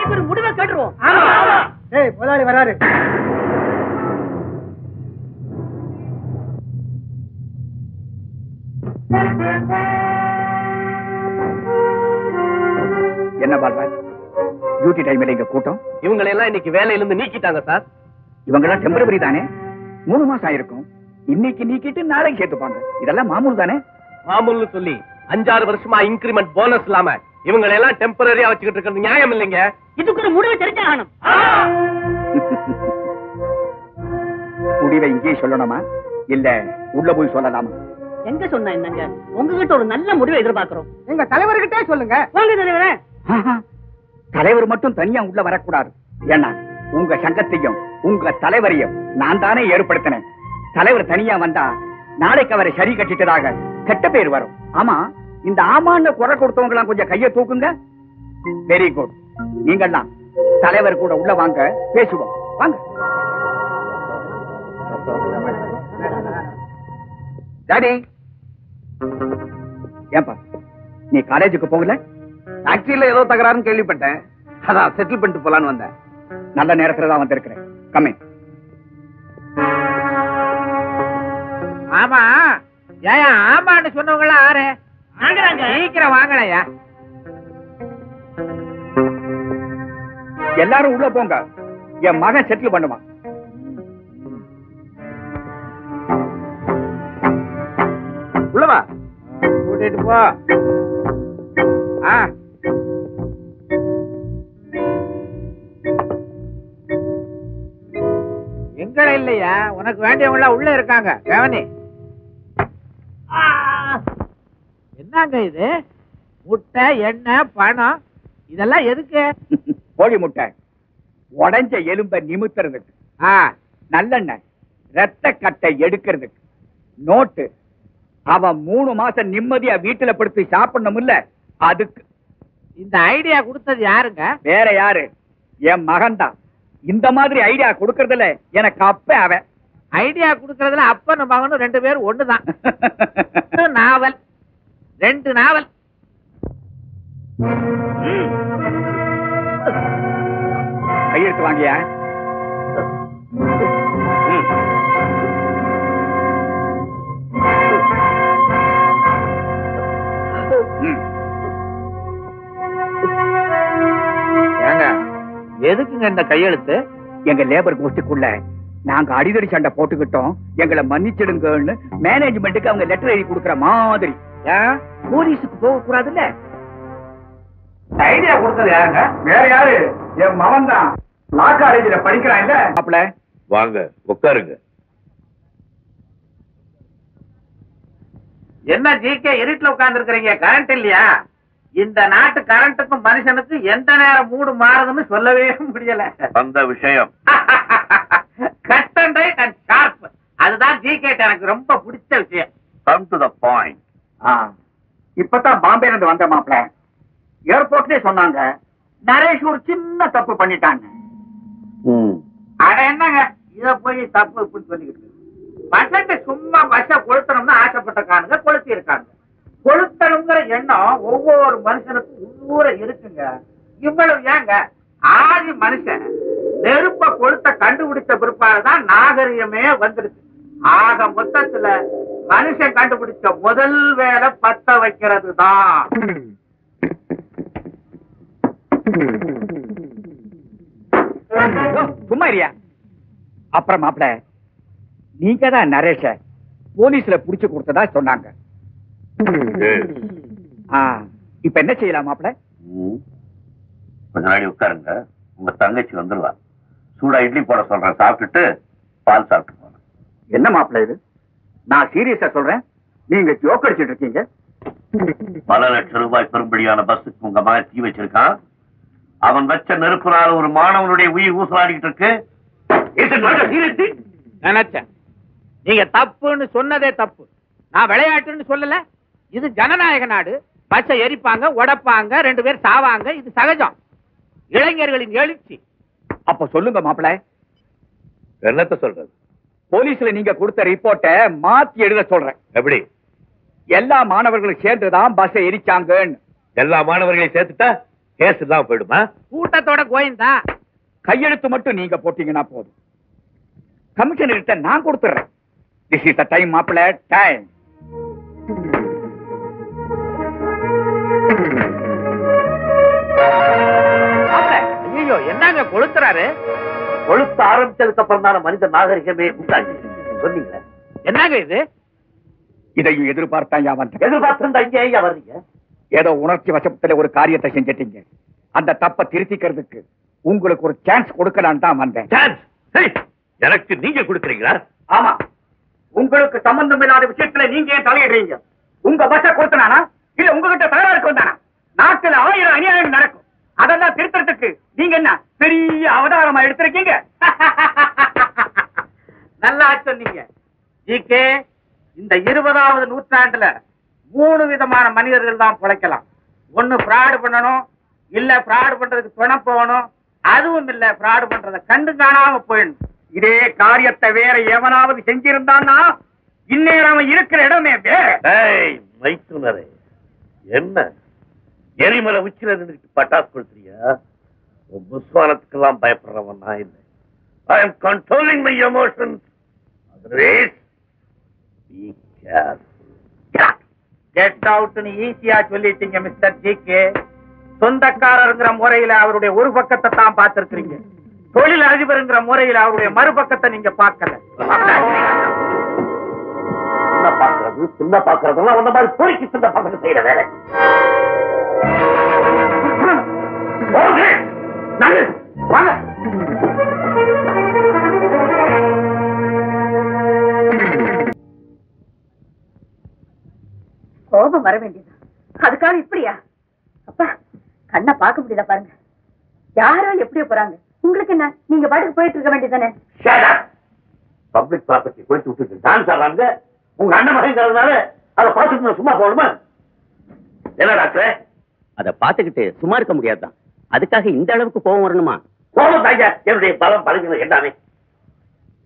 இதுக்கு ஒரு முடிவை கேட்டுருவோம். ஏய் முதலாளி வராரு. என்ன பால்ராஜ், டியூட்டி டைம்ல இங்க கூட்டம்? இவங்களை எல்லாம் இன்னைக்கு வேலையில இருந்து நீக்கிட்டாங்க சார். இவங்கெல்லாம் டெம்பரவரி தானே, 3 மாசம் ஆயிருக்கும். இன்னைக்கு நீக்கிட்டு நாளைக்கு சேர்த்துப்பாங்க. இதெல்லாம் மாமூல் தானே? மாமூல்னு சொல்லி 5-6 வருஷமா இன்கிரிமெண்ட் போனஸ் இல்லாம இவங்களை எல்லாம் டெம்பரரியா வச்சுக்கிட்டு இருக்கிறது நியாயம் இல்லைங்க. இதுக்கு ஒரு முடிவை தெரிஞ்சாகணும். முடிவை இங்கே சொல்லணுமா இல்ல உள்ள போய் சொல்லலாமா? எங்க சொன்ன என்னங்க, உங்ககிட்ட ஒரு நல்ல முடிவை எதிர்பார்க்கிறோம். எங்க தலைவர்கிட்டே சொல்லுங்க. வாங்க தலைவரே. தலைவர் மட்டும் தனியா உள்ள வரக்கூடாது. ஏன்னா உங்க சங்கத்தையும் உங்க தலைவரையும் நான் தானே ஏற்படுத்தினேன். தலைவர் தனியா வந்தா நாளைக்கு அவரை சரி கட்டிட்டதாக கெட்ட பேர் வரும். ஆமா, இந்த ஆமான்னு குறை கொடுத்தவங்க எல்லாம் கொஞ்சம் கையை தூக்குங்க. Very good. நீங்கெல்லாம் தலைவர் கூட உள்ள வாங்க, பேசுவோம். வாங்க. டாடி, ஏன்பா நீ காலேஜுக்கு போகல? ஃபேக்டரியில ஏதோ தகராறுன்னு கேள்விப்பட்டேன். அதான் செட்டில் பண்ணிட்டு போலான்னு வந்தேன். நல்ல நேரத்துல தான் வந்திருக்கிறேன். கம்மி. ஆமா, ஏன் ஆமான்னு சொன்னவங்கள ஆறு? சீக்கிரம் வாங்கலையா. எல்லாரும் உள்ள போங்க. என் மகன் செட்டில் பண்ணுவான். உள்ளவா கூட்டிட்டு போ. எங்கட இல்லையா, உனக்கு வேண்டியவங்க உள்ள இருக்காங்க. கவனி. என்னங்க இது? முட்டை, எண்ணெய், பணம், இதெல்லாம் எதுக்கு? கோழி முட்டை, உடைஞ்ச எலும்பை நிமித்துறதுக்கு. நல்லெண்ணெய், ரத்த கட்டை எடுக்கிறதுக்கு. நோட்டு, அவன் 3 மாசம் நிம்மதியா வீட்டுல படுத்து சாப்பிடணும் இல்ல, அதுக்கு. இந்த ஐடியா கொடுத்தது யாருங்க? வேற யாரு? என் மகன் தான். இந்த மாதிரி ஐடியா கொடுக்கறதுல எனக்கு அப்ப அவன். ஐடியா கொடுக்கறதுல அப்பனும் மகனும் 2 பேரும் ஒண்ணுதான். நாவல், 2 நாவல். கையெழுத்து வாங்கியா? எதுக்குங்க இந்த கையெழுத்து? எங்க லேபர் கோஷ்டிக்குள்ள நாங்க அடிதடி சண்டை போட்டுக்கிட்டோம், எங்களை மன்னிச்சிடுங்கன்னு மேனேஜ்மெண்ட்டுக்கு அவங்க லெட்டர் எழுதி கொடுக்கற மாதிரி. போலீஸுக்கு போக கூடாதுல்ல. ஐடியா கொடுத்தது யாருங்க? வேற யாரு? என் மகன் தான். லா காலேஜ்ல படிக்கிறான் இல்ல. அப்பல வாங்க உட்காருங்க. என்ன ஜிகே இருட்டுல உட்கார்ந்து இருக்கிறீங்க? கரண்ட் இல்லையா? இந்த நாட்டு கரண்ட்டுக்கும் மனுஷனுக்கும் எந்த நேரம் மூடு மாறுதுன்னு சொல்லவே முடியல. அந்த விஷயம் cut and right and sharp, அதுதான் ஜிகே எனக்கு ரொம்ப பிடிச்ச விஷயம். Come to the point. இப்பதான் பாம்பேல இருந்து வந்த மாப்ள. ஏர்போர்ட்லயே சொன்னாங்க நரேஷ் ஒரு சின்ன தப்பு பண்ணிட்டாங்க. அட என்னங்க இத போய் தப்பு இப்படின்னு சொல்லிக்கிட்டு. பசங்க சும்மா பஸ்ஸ கொளுத்தணும்னு ஆசைப்பட்டிருக்கானுங்க, கொளுத்தி இருக்காங்க. கொளுத்தணுங்கிற எண்ணம் ஒவ்வொரு மனுஷனுக்கும் உள்ளூர இருக்குங்க. இவ்வளவு ஏங்க, ஆதி மனுஷன் நெருப்ப கொளுத்த கண்டுபிடிச்ச பிற்பாடுதான் நாகரிகமே வந்துருக்கு. ஆக மொத்தத்துல மனுஷன் கண்டுபிடிச்ச முதல் வேலை பத்த வைக்கிறது தான். சும்மா இருயா. அப்புறம் மாப்ள, நீங்க தான் நரேஷ போலீஸ்ல புடிச்சு கொடுத்ததா சொன்னாங்க. இப்ப என்ன செய்யலாம் மாப்ள? கொஞ்ச நாளைக்கு உட்காருங்க, உங்க தங்கச்சி வந்துருவா. சூடா இட்லி போட சொல்றேன், சாப்பிட்டுட்டு பால் சாப்பிட்டு போங்க. என்ன மாப்ள இது? நான் சீரியஸா சொல்றேன், நீங்க ஜோக் அடிச்சிட்டு இருக்கீங்க. பல லட்சம் ரூபாய் பெரும்படியான பஸ்ஸுக்கு உங்க மகன் தீ வச்சிருக்கான். அவன் வச்ச நெருப்புனால ஒரு மாணவனுடைய உயிர் ஊசலாடிக்கிட்டு இருக்கு. நினைச்சேன் நீங்க தப்புன்னு சொன்னதே தப்பு. நான் விளையாட்டுன்னு சொல்லல. இது ஜனநாயக நாடு. பச்சை எரிப்பாங்க, உடைப்பாங்க, 2 பேர் சாவாங்க, இது சகஜம். இளைஞர்களின் எழுச்சி. அப்ப சொல்லுங்க மாப்ள, என்னத்த சொல்றது? போலீஸ்ல நீங்க கொடுத்த ரிப்போர்ட்டை மாத்தி எழுத சொல்றேன். எப்படி? எல்லா மாணவர்களும் சேர்ந்துதான் பஸ் எரிச்சாங்கன்னு. எல்லா மாணவர்களையும் சேர்த்துட்டா கேஸ் இல்லாம போயிடுமா? கூட்டத்தோட கோயந்தா. கையெழுத்து மட்டும் நீங்க போட்டீங்கன்னா போதும். கமிஷனர்கிட்ட நான் கொடுத்துறேன். This is the time, மாப்பிள்ள, time. ஐயோ, என்னங்க கொளுத்துறாரு? கொளுத்த ஆரம்பிச்சதுக்கு அப்புறம் தான மனித நாகரிகமே உண்டாச்சு சொன்னீங்களே. என்னங்க இது? இதையும் எதிர்பார்த்தா வந்தேன். எதிர்பார்த்திருந்தா இங்க ஐயா வர்றீங்க? ஏதோ உணர்ச்சி வசப்பத்துல ஒரு காரியத்தை செஞ்சிட்டீங்க. அந்த தப்ப திருத்திக்கிறதுக்கு உங்களுக்கு ஒரு சான்ஸ் கொடுக்கலான்னு தான் வந்தேன். சான்ஸ்? எனக்கு நீங்க கொடுக்குறீங்களா? ஆமா, உங்களுக்கு சம்பந்தம் இல்லாத விஷயத்துல நீங்க ஏன் தலையிடுறீங்க? உங்க பஸ்ஸ கொடுத்தனானா இல்ல உங்ககிட்ட தகராறுக்கு வந்தானா? நாட்டுல 1000 அநியாயம் நடக்கும். அதெல்லாம் திருத்தறதுக்கு நீங்க என்ன பெரிய அவதாரமா எடுத்திருக்கீங்க? நல்லா சொன்னீங்க. ஜிகே, இந்த 20வது நூற்றாண்டுல 3 விதமான மனிதர்கள் தான் பிழைக்கலாம். ஒண்ணு பிராடு பண்ணணும், இல்ல பிராடு பண்றதுக்கு துணை போகணும், அதுவும் இல்ல பிராடு பண்றத கண்டு காணாம போயிடணும். இதே காரியத்தை வேற எவனாவது செஞ்சிருந்தான்னா இந்நேரம் இருக்கிற இடமே வேற. மைத்துனரே, என்ன எரிமலை உச்சில நின்றுட்டு பட்டாசு கொடுத்துறியா? புஸ்வானத்துக்கெல்லாம் பயப்படுறவன் நான் இல்லை. I am controlling my emotions. Otherwise, be careful. Get அவுட்னு ஈஸியா சொல்லிட்டீங்க மிஸ்டர் ஜிகே. சொந்தக்காரருங்கிற முறையில அவருடைய ஒரு பக்கத்தை தான் பார்த்திருக்கிறீங்க. தொழில் அதிபருங்கிற முறையில அவருடைய மறுபக்கத்தை நீங்க பார்க்கல. சின்ன பாக்குறதெல்லாம் அந்த மாதிரி பொறுக்கி சின்ன பசங்க செய்யற வேலை. வாங்க. கோபம் வர வேண்டியது, அதுக்காக இப்படியா? அப்பா, கண்ணை பார்க்க முடியல பாருங்க. யாரோ எப்படியோ போறாங்க, உங்களுக்கு என்ன? நீங்க பாட்டுக்கு போயிட்டு இருக்க வேண்டியதானே? பப்ளிக் ப்ராப்பர்ட்டி போயிட்டு விட்டுட்டு டான்ஸ் ஆடுறாங்க. உங்க அண்ணன் மகங்கிறதுனால அதை பார்த்துட்டு சும்மா போகணுமா? என்ன டாக்டர், அதை பார்த்துக்கிட்டு சும்மா இருக்க முடியாதுதான். அதுக்காக இந்த அளவுக்கு கோபம் வரணுமா? கோபம் தாங்க என்னுடைய பலம் பழகின எல்லாமே.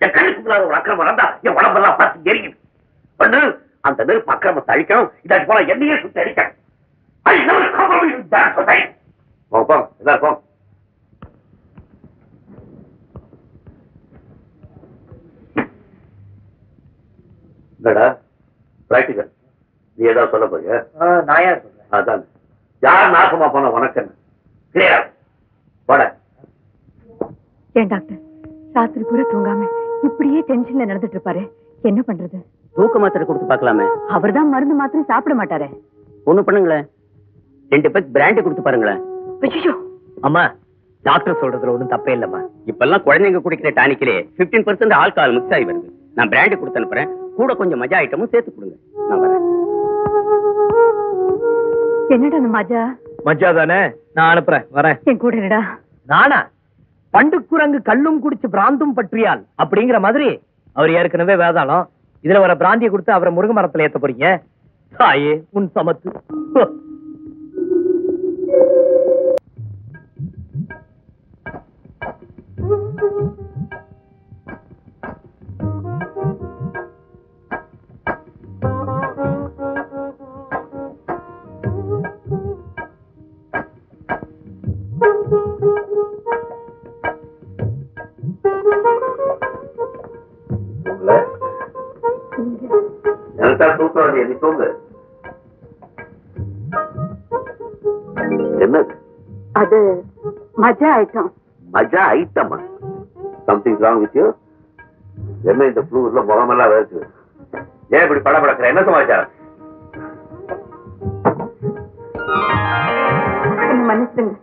என் கண்ணுக்கு முன்னாடி ஒரு அக்கிரமம் நடந்தா என் உடம்பெல்லாம் பார்த்து எரியுது. ஒண்ணு அந்த நெருப்பு அக்கிரமத்தை அழிக்கணும், இதாச்சு போல என்னையே சுத்தி அடிக்கணும். எல்லாருக்கும் என்னடா பிராக்டிகல்? நீ ஏதாவது சொல்ல போறியா? நான் யார் சொல்றேன்? அதான் யார் நாசமா போன உனக்கு என்ன? கிளியர் போட. ஏன் டாக்டர், ராத்திரி பூரா தூங்காம இப்படியே டென்ஷன்ல நடந்துட்டு இருப்பாரு, என்ன பண்றது? தூக்க மாத்திரை கொடுத்து பார்க்கலாமே. அவர்தான் மருந்து மாத்திரம் சாப்பிட மாட்டாரே. ஒண்ணு பண்ணுங்களேன், 2 பேக் பிராண்டி கொடுத்து பாருங்களேன். ஐயோ அம்மா, டாக்டர் சொல்றதுல ஒண்ணும் தப்பே இல்லம்மா. இப்பெல்லாம் குழந்தைங்க குடிக்கிற டானிக்கிலே 15% ஆல்கஹால் மிக்ஸ் ஆகி வருது. நான் பிராண்டி கொடுத்து அனுப்புறேன், கூட கொஞ்சம் மஜா ஐட்டமும் சேர்த்து கொடுங்க. நான் வரேன். என்னடா அந்த மஜா? மஜா தானே, நான் அனுப்புறேன், வரேன். என் கூட என்னடா? நானா? பண்டுக்குரங்கு கல்லும் குடிச்சு பிராந்தும் பற்றியால் அப்படிங்கிற மாதிரி அவர் ஏற்கனவே வேதாளம். இதுல வர பிராந்திய கொடுத்து அவரை முருங்க மரத்துல ஏத்த போறீங்க. தாயே உன் சமத்து. என்னது அது? மஜா ஐட்டம். மஜா ஐட்டமா? Something wrong with you? என்ன இந்த ஃப்ளூர்ல முகமெல்லாம் வேர்க்கு? ஏன் இப்படி படபடக்கிற? என்ன சமாச்சாரம்? மன்னிச்சுங்க.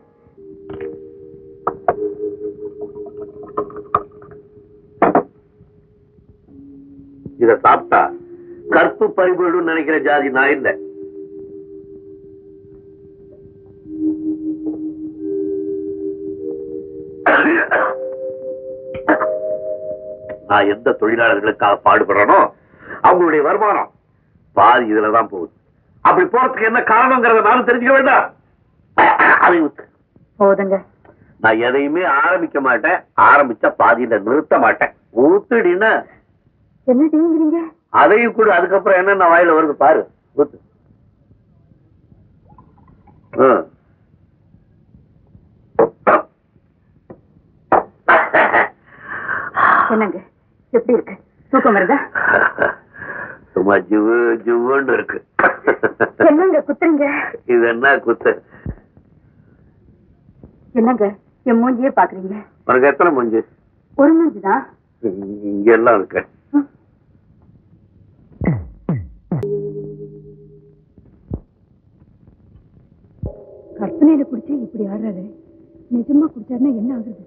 இத சாப்பிட்டா கற்பு பறிபோயிடும் நினைக்கிற ஜாதி நான் இல்லை. நான் எந்த தொழிலாளர்களுக்காக பாடுபடுறனோ அவங்களுடைய வருமானம் பாதி இதுலதான் போகுது. அப்படி போறதுக்கு என்ன காரணங்கிறத நானும் தெரிஞ்சுக்க வேண்டாம். போதுங்க. நான் எதையுமே ஆரம்பிக்க மாட்டேன், ஆரம்பிச்சா பாதியில நிறுத்த மாட்டேன். ஊத்துடின்னா என்ன செய்யுங்க? அதையும் கூட அதுக்கப்புறம் என்னென்ன வாயில வருது பாரு. ஊத்து. என்னங்க எப்படி இருக்கு? தூக்கம் வருதா? சும்மா ஜுவு ஜுவுன்னு இருக்கு. என்னங்க குத்துறீங்க? இது என்ன குத்து? என்னங்க என் மூஞ்சியே பாக்குறீங்க? உனக்கு எத்தனை மூஞ்சி? ஒரு மூஞ்சிதான். இங்க எல்லாம் இருக்கு. கற்பனையில குடிச்சு இப்படி ஆடுறாரு. நிஜமா குடிச்சாருன்னா என்ன ஆகுறது?